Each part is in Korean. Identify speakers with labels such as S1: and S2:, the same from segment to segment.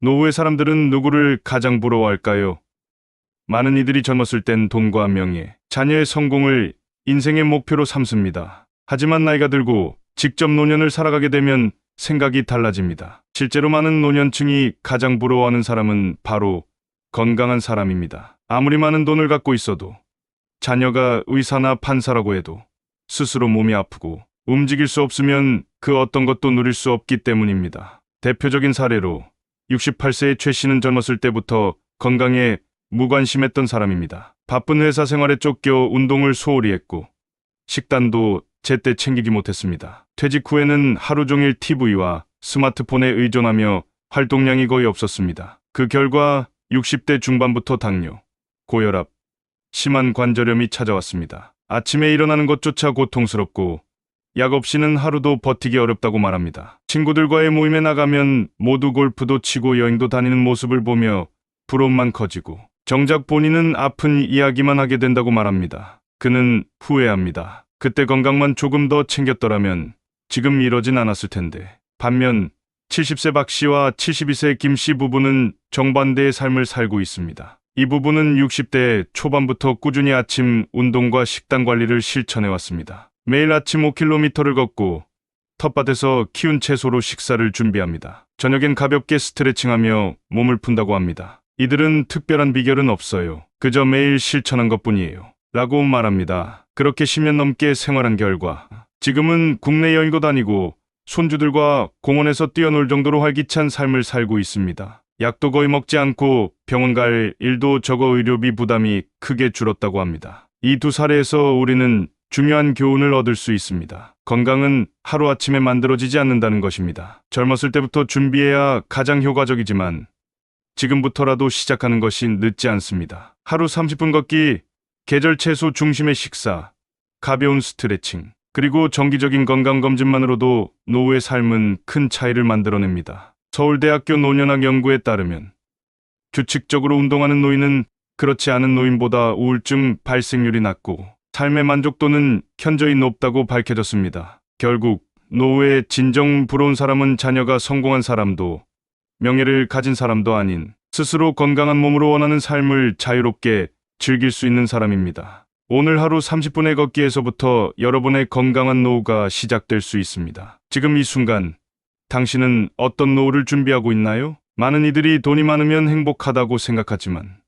S1: 노후의 사람들은 누구를 가장 부러워할까요? 많은 이들이 젊었을 땐 돈과 명예, 자녀의 성공을 인생의 목표로 삼습니다. 하지만 나이가 들고 직접 노년을 살아가게 되면 생각이 달라집니다. 실제로 많은 노년층이 가장 부러워하는 사람은 바로 건강한 사람입니다. 아무리 많은 돈을 갖고 있어도, 자녀가 의사나 판사라고 해도 스스로 몸이 아프고 움직일 수 없으면 그 어떤 것도 누릴 수 없기 때문입니다. 대표적인 사례로 68세의 최 씨는 젊었을 때부터 건강에 무관심했던 사람입니다. 바쁜 회사 생활에 쫓겨 운동을 소홀히 했고 식단도 제때 챙기지 못했습니다. 퇴직 후에는 하루 종일 TV와 스마트폰에 의존하며 활동량이 거의 없었습니다. 그 결과 60대 중반부터 당뇨, 고혈압, 심한 관절염이 찾아왔습니다. 아침에 일어나는 것조차 고통스럽고 약 없이는 하루도 버티기 어렵다고 말합니다. 친구들과의 모임에 나가면 모두 골프도 치고 여행도 다니는 모습을 보며 부러움만 커지고 정작 본인은 아픈 이야기만 하게 된다고 말합니다. 그는 후회합니다. 그때 건강만 조금 더 챙겼더라면 지금 이러진 않았을 텐데. 반면 70세 박 씨와 72세 김 씨 부부는 정반대의 삶을 살고 있습니다. 이 부부는 60대 초반부터 꾸준히 아침 운동과 식단 관리를 실천해 왔습니다. 매일 아침 5km를 걷고 텃밭에서 키운 채소로 식사를 준비합니다. 저녁엔 가볍게 스트레칭하며 몸을 푼다고 합니다. 이들은 특별한 비결은 없어요. 그저 매일 실천한 것뿐이에요. 라고 말합니다. 그렇게 10년 넘게 생활한 결과 지금은 국내 여행도 다니고 손주들과 공원에서 뛰어놀 정도로 활기찬 삶을 살고 있습니다. 약도 거의 먹지 않고 병원 갈 일도 적어 의료비 부담이 크게 줄었다고 합니다. 이 두 사례에서 우리는 중요한 교훈을 얻을 수 있습니다. 건강은 하루아침에 만들어지지 않는다는 것입니다. 젊었을 때부터 준비해야 가장 효과적이지만 지금부터라도 시작하는 것이 늦지 않습니다. 하루 30분 걷기, 계절 채소 중심의 식사, 가벼운 스트레칭, 그리고 정기적인 건강검진만으로도 노후의 삶은 큰 차이를 만들어냅니다. 서울대학교 노년학 연구에 따르면 규칙적으로 운동하는 노인은 그렇지 않은 노인보다 우울증 발생률이 낮고 삶의 만족도는 현저히 높다고 밝혀졌습니다. 결국 노후에 진정 부러운 사람은 자녀가 성공한 사람도 명예를 가진 사람도 아닌 스스로 건강한 몸으로 원하는 삶을 자유롭게 즐길 수 있는 사람입니다. 오늘 하루 30분의 걷기에서부터 여러분의 건강한 노후가 시작될 수 있습니다. 지금 이 순간 당신은 어떤 노후를 준비하고 있나요? 많은 이들이 돈이 많으면 행복하다고 생각하지만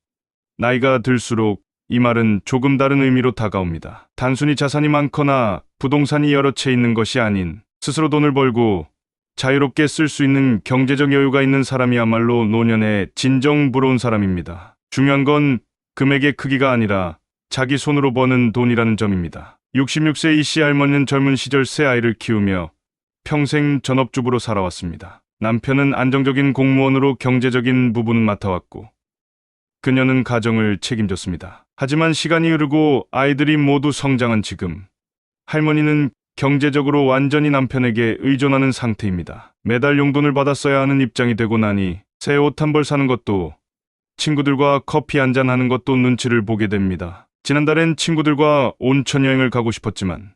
S1: 나이가 들수록 이 말은 조금 다른 의미로 다가옵니다. 단순히 자산이 많거나 부동산이 여러 채 있는 것이 아닌 스스로 돈을 벌고 자유롭게 쓸 수 있는 경제적 여유가 있는 사람이야말로 노년에 진정 부러운 사람입니다. 중요한 건 금액의 크기가 아니라 자기 손으로 버는 돈이라는 점입니다. 66세 이 씨 할머니는 젊은 시절 세 아이를 키우며 평생 전업주부로 살아왔습니다. 남편은 안정적인 공무원으로 경제적인 부분은 맡아왔고 그녀는 가정을 책임졌습니다. 하지만 시간이 흐르고 아이들이 모두 성장한 지금 할머니는 경제적으로 완전히 남편에게 의존하는 상태입니다. 매달 용돈을 받아 써야 하는 입장이 되고 나니 새 옷 한 벌 사는 것도 친구들과 커피 한잔 하는 것도 눈치를 보게 됩니다. 지난달엔 친구들과 온천 여행을 가고 싶었지만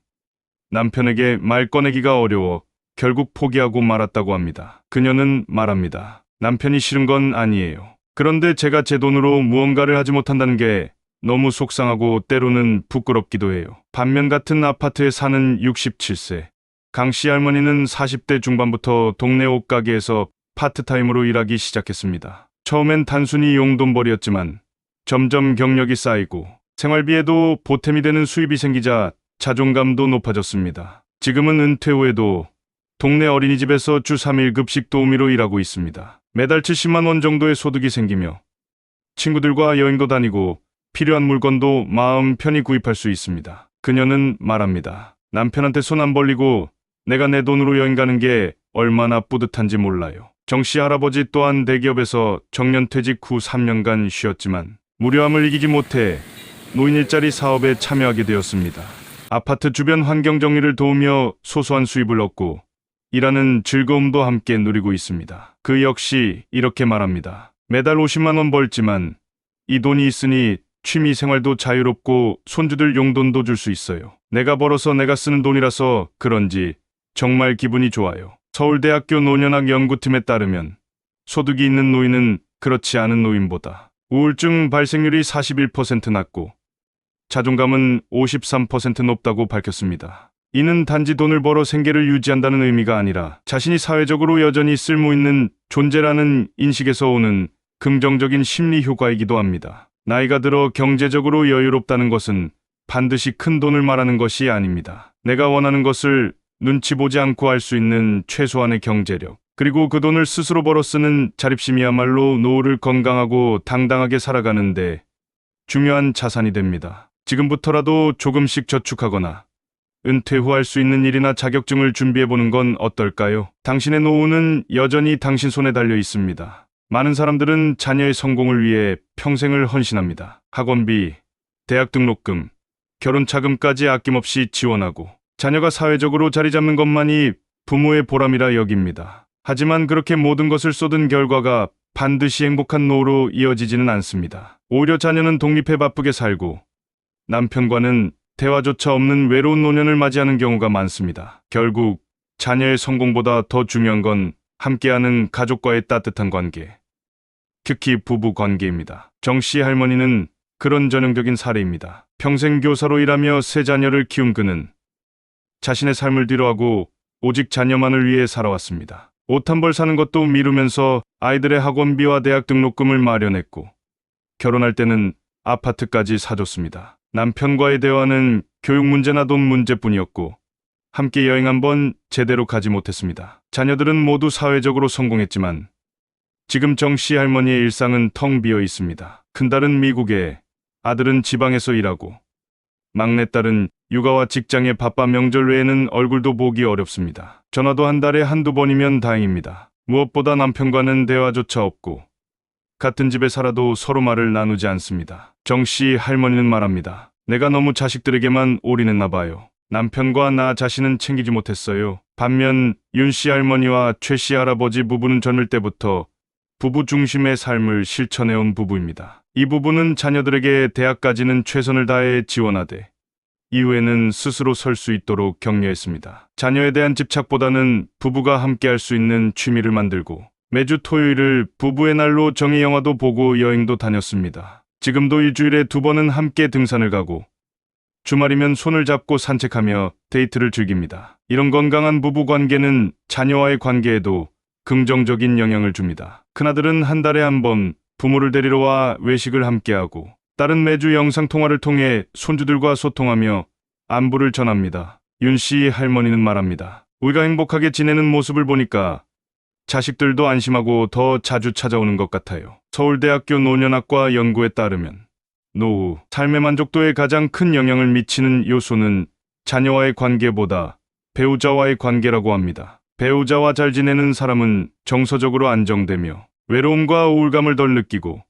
S1: 남편에게 말 꺼내기가 어려워 결국 포기하고 말았다고 합니다. 그녀는 말합니다. 남편이 싫은 건 아니에요. 그런데 제가 제 돈으로 무언가를 하지 못한다는 게 너무 속상하고 때로는 부끄럽기도 해요. 반면 같은 아파트에 사는 67세 강씨 할머니는 40대 중반부터 동네 옷가게에서 파트타임으로 일하기 시작했습니다. 처음엔 단순히 용돈벌이였지만 점점 경력이 쌓이고 생활비에도 보탬이 되는 수입이 생기자 자존감도 높아졌습니다. 지금은 은퇴 후에도 동네 어린이집에서 주 3일 급식 도우미로 일하고 있습니다. 매달 70만 원 정도의 소득이 생기며 친구들과 여행도 다니고 필요한 물건도 마음 편히 구입할 수 있습니다. 그녀는 말합니다. 남편한테 손 안 벌리고 내가 내 돈으로 여행 가는 게 얼마나 뿌듯한지 몰라요. 정씨 할아버지 또한 대기업에서 정년퇴직 후 3년간 쉬었지만 무료함을 이기지 못해 노인 일자리 사업에 참여하게 되었습니다. 아파트 주변 환경 정리를 도우며 소소한 수입을 얻고 일하는 즐거움도 함께 누리고 있습니다. 그 역시 이렇게 말합니다. 매달 50만 원 벌지만 이 돈이 있으니 취미 생활도 자유롭고 손주들 용돈도 줄 수 있어요. 내가 벌어서 내가 쓰는 돈이라서 그런지 정말 기분이 좋아요. 서울대학교 노년학 연구팀에 따르면 소득이 있는 노인은 그렇지 않은 노인보다 우울증 발생률이 41% 낮고 자존감은 53% 높다고 밝혔습니다. 이는 단지 돈을 벌어 생계를 유지한다는 의미가 아니라 자신이 사회적으로 여전히 쓸모있는 존재라는 인식에서 오는 긍정적인 심리 효과이기도 합니다. 나이가 들어 경제적으로 여유롭다는 것은 반드시 큰 돈을 말하는 것이 아닙니다. 내가 원하는 것을 눈치 보지 않고 할 수 있는 최소한의 경제력, 그리고 그 돈을 스스로 벌어 쓰는 자립심이야말로 노후를 건강하고 당당하게 살아가는데 중요한 자산이 됩니다. 지금부터라도 조금씩 저축하거나 은퇴 후 할 수 있는 일이나 자격증을 준비해보는 건 어떨까요? 당신의 노후는 여전히 당신 손에 달려 있습니다. 많은 사람들은 자녀의 성공을 위해 평생을 헌신합니다. 학원비, 대학 등록금, 결혼 자금까지 아낌없이 지원하고 자녀가 사회적으로 자리 잡는 것만이 부모의 보람이라 여깁니다. 하지만 그렇게 모든 것을 쏟은 결과가 반드시 행복한 노후로 이어지지는 않습니다. 오히려 자녀는 독립해 바쁘게 살고 남편과는 대화조차 없는 외로운 노년을 맞이하는 경우가 많습니다. 결국 자녀의 성공보다 더 중요한 건 함께하는 가족과의 따뜻한 관계, 특히 부부 관계입니다. 정 씨 할머니는 그런 전형적인 사례입니다. 평생 교사로 일하며 세 자녀를 키운 그는 자신의 삶을 뒤로하고 오직 자녀만을 위해 살아왔습니다. 옷 한 벌 사는 것도 미루면서 아이들의 학원비와 대학 등록금을 마련했고 결혼할 때는 아파트까지 사줬습니다. 남편과의 대화는 교육 문제나 돈 문제뿐이었고 함께 여행 한번 제대로 가지 못했습니다. 자녀들은 모두 사회적으로 성공했지만 지금 정 씨 할머니의 일상은 텅 비어 있습니다. 큰딸은 미국에, 아들은 지방에서 일하고 막내딸은 육아와 직장에 바빠 명절 외에는 얼굴도 보기 어렵습니다. 전화도 한 달에 한두 번이면 다행입니다. 무엇보다 남편과는 대화조차 없고 같은 집에 살아도 서로 말을 나누지 않습니다. 정 씨 할머니는 말합니다. 내가 너무 자식들에게만 올인했나 봐요. 남편과 나 자신은 챙기지 못했어요. 반면 윤 씨 할머니와 최 씨 할아버지 부부는 젊을 때부터 부부 중심의 삶을 실천해온 부부입니다. 이 부부는 자녀들에게 대학까지는 최선을 다해 지원하되 이후에는 스스로 설 수 있도록 격려했습니다. 자녀에 대한 집착보다는 부부가 함께 할 수 있는 취미를 만들고 매주 토요일을 부부의 날로 정해 영화도 보고 여행도 다녔습니다. 지금도 일주일에 2번은 함께 등산을 가고 주말이면 손을 잡고 산책하며 데이트를 즐깁니다. 이런 건강한 부부 관계는 자녀와의 관계에도 긍정적인 영향을 줍니다. 큰아들은 한 달에 한 번 부모를 데리러 와 외식을 함께하고 딸은 매주 영상통화를 통해 손주들과 소통하며 안부를 전합니다. 윤 씨 할머니는 말합니다. 우리가 행복하게 지내는 모습을 보니까 자식들도 안심하고 더 자주 찾아오는 것 같아요. 서울대학교 노년학과 연구에 따르면 노후, 삶의 만족도에 가장 큰 영향을 미치는 요소는 자녀와의 관계보다 배우자와의 관계라고 합니다. 배우자와 잘 지내는 사람은 정서적으로 안정되며 외로움과 우울감을 덜 느끼고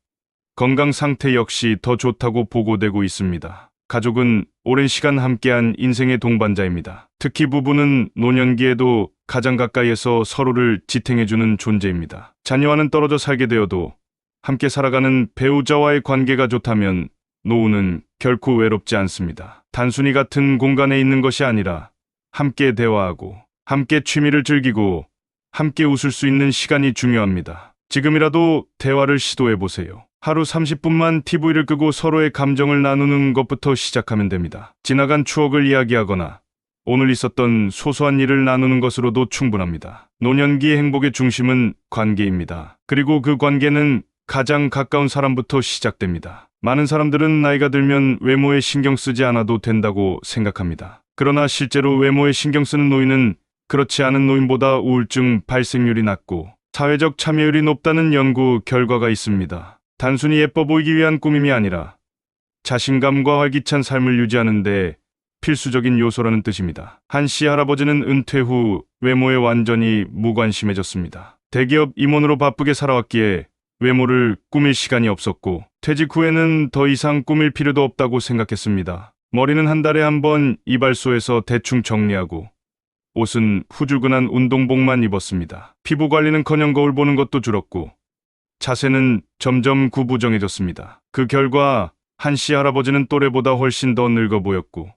S1: 건강 상태 역시 더 좋다고 보고되고 있습니다. 가족은 오랜 시간 함께한 인생의 동반자입니다. 특히 부부는 노년기에도 가장 가까이에서 서로를 지탱해주는 존재입니다. 자녀와는 떨어져 살게 되어도 함께 살아가는 배우자와의 관계가 좋다면 노후는 결코 외롭지 않습니다. 단순히 같은 공간에 있는 것이 아니라 함께 대화하고 함께 취미를 즐기고 함께 웃을 수 있는 시간이 중요합니다. 지금이라도 대화를 시도해보세요. 하루 30분만 TV를 끄고 서로의 감정을 나누는 것부터 시작하면 됩니다. 지나간 추억을 이야기하거나 오늘 있었던 소소한 일을 나누는 것으로도 충분합니다. 노년기의 행복의 중심은 관계입니다. 그리고 그 관계는 가장 가까운 사람부터 시작됩니다. 많은 사람들은 나이가 들면 외모에 신경 쓰지 않아도 된다고 생각합니다. 그러나 실제로 외모에 신경 쓰는 노인은 그렇지 않은 노인보다 우울증 발생률이 낮고 사회적 참여율이 높다는 연구 결과가 있습니다. 단순히 예뻐 보이기 위한 꾸밈이 아니라 자신감과 활기찬 삶을 유지하는 데 필수적인 요소라는 뜻입니다. 한 씨 할아버지는 은퇴 후 외모에 완전히 무관심해졌습니다. 대기업 임원으로 바쁘게 살아왔기에 외모를 꾸밀 시간이 없었고 퇴직 후에는 더 이상 꾸밀 필요도 없다고 생각했습니다. 머리는 한 달에 한 번 이발소에서 대충 정리하고 옷은 후줄근한 운동복만 입었습니다. 피부 관리는커녕 거울 보는 것도 줄었고 자세는 점점 구부정해졌습니다. 그 결과 한 씨 할아버지는 또래보다 훨씬 더 늙어 보였고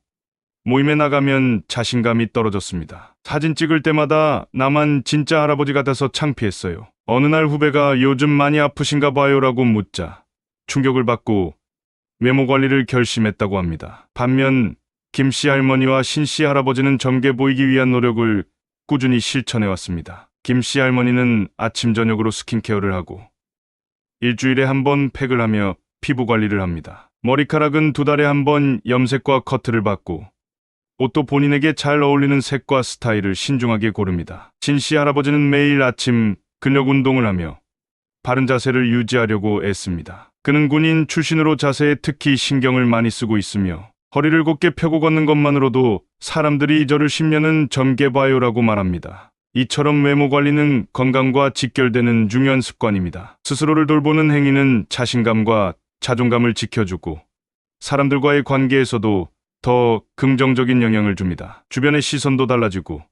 S1: 모임에 나가면 자신감이 떨어졌습니다. 사진 찍을 때마다 나만 진짜 할아버지 같아서 창피했어요. 어느 날 후배가 요즘 많이 아프신가 봐요라고 묻자 충격을 받고 외모 관리를 결심했다고 합니다. 반면 김씨 할머니와 신씨 할아버지는 젊게 보이기 위한 노력을 꾸준히 실천해 왔습니다. 김씨 할머니는 아침 저녁으로 스킨케어를 하고 일주일에 한 번 팩을 하며 피부 관리를 합니다. 머리카락은 2달에 한 번 염색과 커트를 받고 옷도 본인에게 잘 어울리는 색과 스타일을 신중하게 고릅니다. 신씨 할아버지는 매일 아침 근력 운동을 하며 바른 자세를 유지하려고 애씁니다. 그는 군인 출신으로 자세에 특히 신경을 많이 쓰고 있으며 허리를 곧게 펴고 걷는 것만으로도 사람들이 저를 10년은 젊게 봐요라고 말합니다. 이처럼 외모 관리는 건강과 직결되는 중요한 습관입니다. 스스로를 돌보는 행위는 자신감과 자존감을 지켜주고 사람들과의 관계에서도 더 긍정적인 영향을 줍니다. 주변의 시선도 달라지고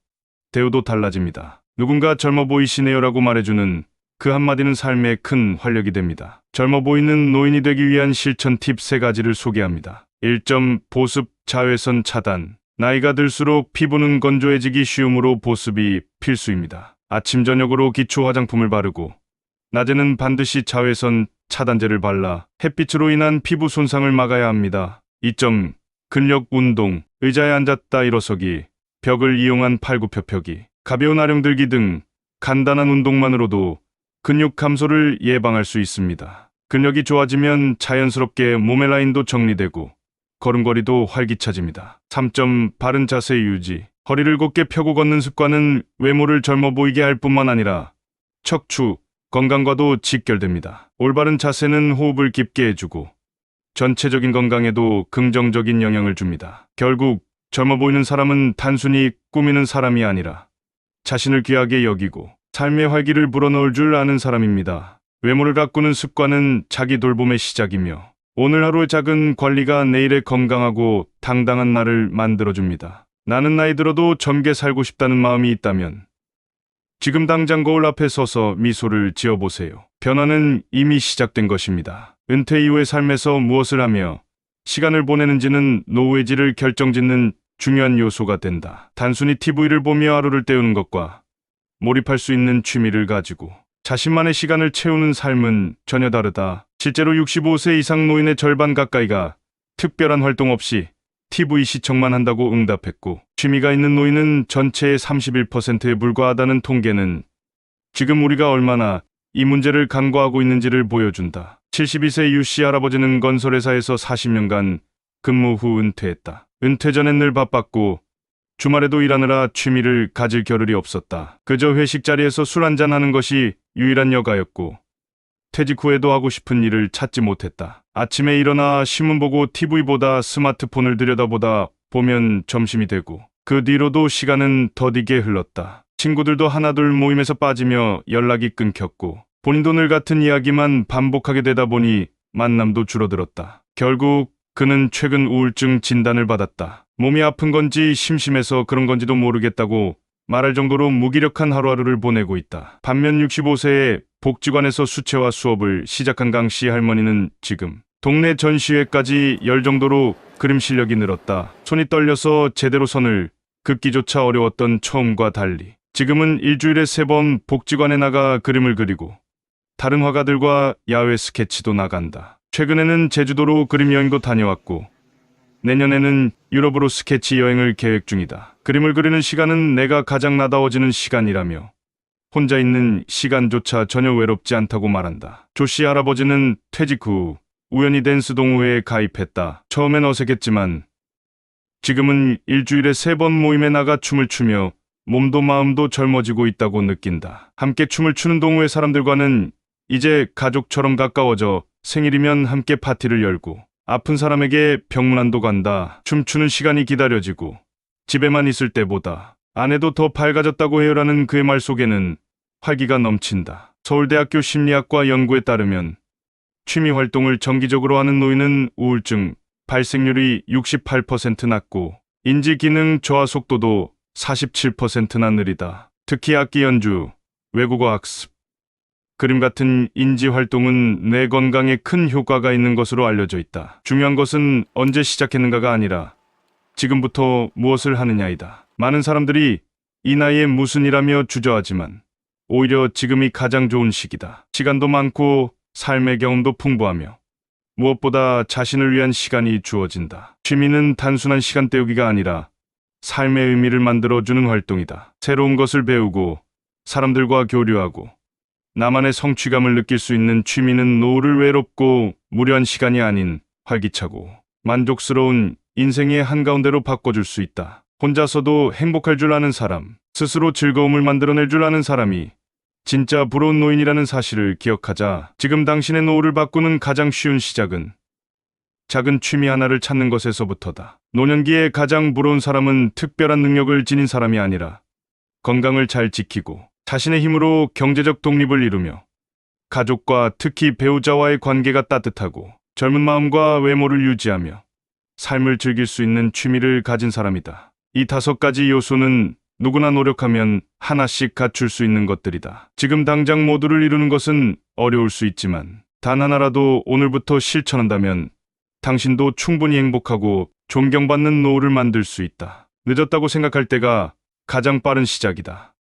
S1: 대우도 달라집니다. 누군가 젊어 보이시네요라고 말해주는 그 한마디는 삶에 큰 활력이 됩니다. 젊어 보이는 노인이 되기 위한 실천 팁 3가지를 소개합니다. 1점 보습 자외선 차단. 나이가 들수록 피부는 건조해지기 쉬우므로 보습이 필수입니다. 아침 저녁으로 기초 화장품을 바르고 낮에는 반드시 자외선 차단제를 발라 햇빛으로 인한 피부 손상을 막아야 합니다. 2점 근력 운동. 의자에 앉았다 일어서기, 벽을 이용한 팔굽혀펴기, 가벼운 아령들기 등 간단한 운동만으로도 근육 감소를 예방할 수 있습니다. 근력이 좋아지면 자연스럽게 몸의 라인도 정리되고 걸음걸이도 활기차집니다. 3점 바른 자세 유지. 허리를 곧게 펴고 걷는 습관은 외모를 젊어 보이게 할 뿐만 아니라 척추, 건강과도 직결됩니다. 올바른 자세는 호흡을 깊게 해주고 전체적인 건강에도 긍정적인 영향을 줍니다. 결국 젊어 보이는 사람은 단순히 꾸미는 사람이 아니라 자신을 귀하게 여기고 삶의 활기를 불어넣을 줄 아는 사람입니다. 외모를 가꾸는 습관은 자기 돌봄의 시작이며 오늘 하루의 작은 관리가 내일의 건강하고 당당한 나를 만들어줍니다. 나는 나이 들어도 젊게 살고 싶다는 마음이 있다면 지금 당장 거울 앞에 서서 미소를 지어보세요. 변화는 이미 시작된 것입니다. 은퇴 이후의 삶에서 무엇을 하며 시간을 보내는지는 노후의 질을 결정짓는 중요한 요소가 된다. 단순히 TV를 보며 하루를 때우는 것과 몰입할 수 있는 취미를 가지고 자신만의 시간을 채우는 삶은 전혀 다르다. 실제로 65세 이상 노인의 절반 가까이가 특별한 활동 없이 TV 시청만 한다고 응답했고 취미가 있는 노인은 전체의 31%에 불과하다는 통계는 지금 우리가 얼마나 이 문제를 간과하고 있는지를 보여준다. 72세 유씨 할아버지는 건설회사에서 40년간 근무 후 은퇴했다. 은퇴 전엔 늘 바빴고 주말에도 일하느라 취미를 가질 겨를이 없었다. 그저 회식 자리에서 술 한잔하는 것이 유일한 여가였고 퇴직 후에도 하고 싶은 일을 찾지 못했다. 아침에 일어나 신문 보고 TV보다 스마트폰을 들여다보다 보면 점심이 되고 그 뒤로도 시간은 더디게 흘렀다. 친구들도 하나둘 모임에서 빠지며 연락이 끊겼고 본인도 늘 같은 이야기만 반복하게 되다 보니 만남도 줄어들었다. 결국 그는 최근 우울증 진단을 받았다. 몸이 아픈 건지 심심해서 그런 건지도 모르겠다고 말할 정도로 무기력한 하루하루를 보내고 있다. 반면 65세에 복지관에서 수채화 수업을 시작한 강씨 할머니는 지금 동네 전시회까지 열 정도로 그림 실력이 늘었다. 손이 떨려서 제대로 선을 긋기조차 어려웠던 처음과 달리 지금은 일주일에 3번 복지관에 나가 그림을 그리고 다른 화가들과 야외 스케치도 나간다. 최근에는 제주도로 그림 여행도 다녀왔고 내년에는 유럽으로 스케치 여행을 계획 중이다. 그림을 그리는 시간은 내가 가장 나다워지는 시간이라며 혼자 있는 시간조차 전혀 외롭지 않다고 말한다. 조씨 할아버지는 퇴직 후 우연히 댄스 동호회에 가입했다. 처음엔 어색했지만 지금은 일주일에 3번 모임에 나가 춤을 추며 몸도 마음도 젊어지고 있다고 느낀다. 함께 춤을 추는 동호회 사람들과는 이제 가족처럼 가까워져 생일이면 함께 파티를 열고 아픈 사람에게 병문안도 간다. 춤추는 시간이 기다려지고 집에만 있을 때보다 아내도 더 밝아졌다고 해요라는 그의 말 속에는 활기가 넘친다. 서울대학교 심리학과 연구에 따르면 취미 활동을 정기적으로 하는 노인은 우울증 발생률이 68% 낮고 인지 기능 저하 속도도 47%나 느리다. 특히 악기 연주, 외국어 학습, 그림 같은 인지 활동은 뇌 건강에 큰 효과가 있는 것으로 알려져 있다. 중요한 것은 언제 시작했는가가 아니라 지금부터 무엇을 하느냐이다. 많은 사람들이 이 나이에 무슨 일하며 주저하지만 오히려 지금이 가장 좋은 시기다. 시간도 많고 삶의 경험도 풍부하며 무엇보다 자신을 위한 시간이 주어진다. 취미는 단순한 시간 때우기가 아니라 삶의 의미를 만들어주는 활동이다. 새로운 것을 배우고 사람들과 교류하고 나만의 성취감을 느낄 수 있는 취미는 노후를 외롭고 무료한 시간이 아닌 활기차고 만족스러운 인생의 한가운데로 바꿔줄 수 있다. 혼자서도 행복할 줄 아는 사람, 스스로 즐거움을 만들어낼 줄 아는 사람이 진짜 부러운 노인이라는 사실을 기억하자. 지금 당신의 노후를 바꾸는 가장 쉬운 시작은 작은 취미 하나를 찾는 것에서부터다. 노년기에 가장 부러운 사람은 특별한 능력을 지닌 사람이 아니라 건강을 잘 지키고 자신의 힘으로 경제적 독립을 이루며 가족과 특히 배우자와의 관계가 따뜻하고 젊은 마음과 외모를 유지하며 삶을 즐길 수 있는 취미를 가진 사람이다. 이 5가지 요소는 누구나 노력하면 하나씩 갖출 수 있는 것들이다. 지금 당장 모두를 이루는 것은 어려울 수 있지만 단 하나라도 오늘부터 실천한다면 당신도 충분히 행복하고 존경받는 노후를 만들 수 있다. 늦었다고 생각할 때가 가장 빠른 시작이다.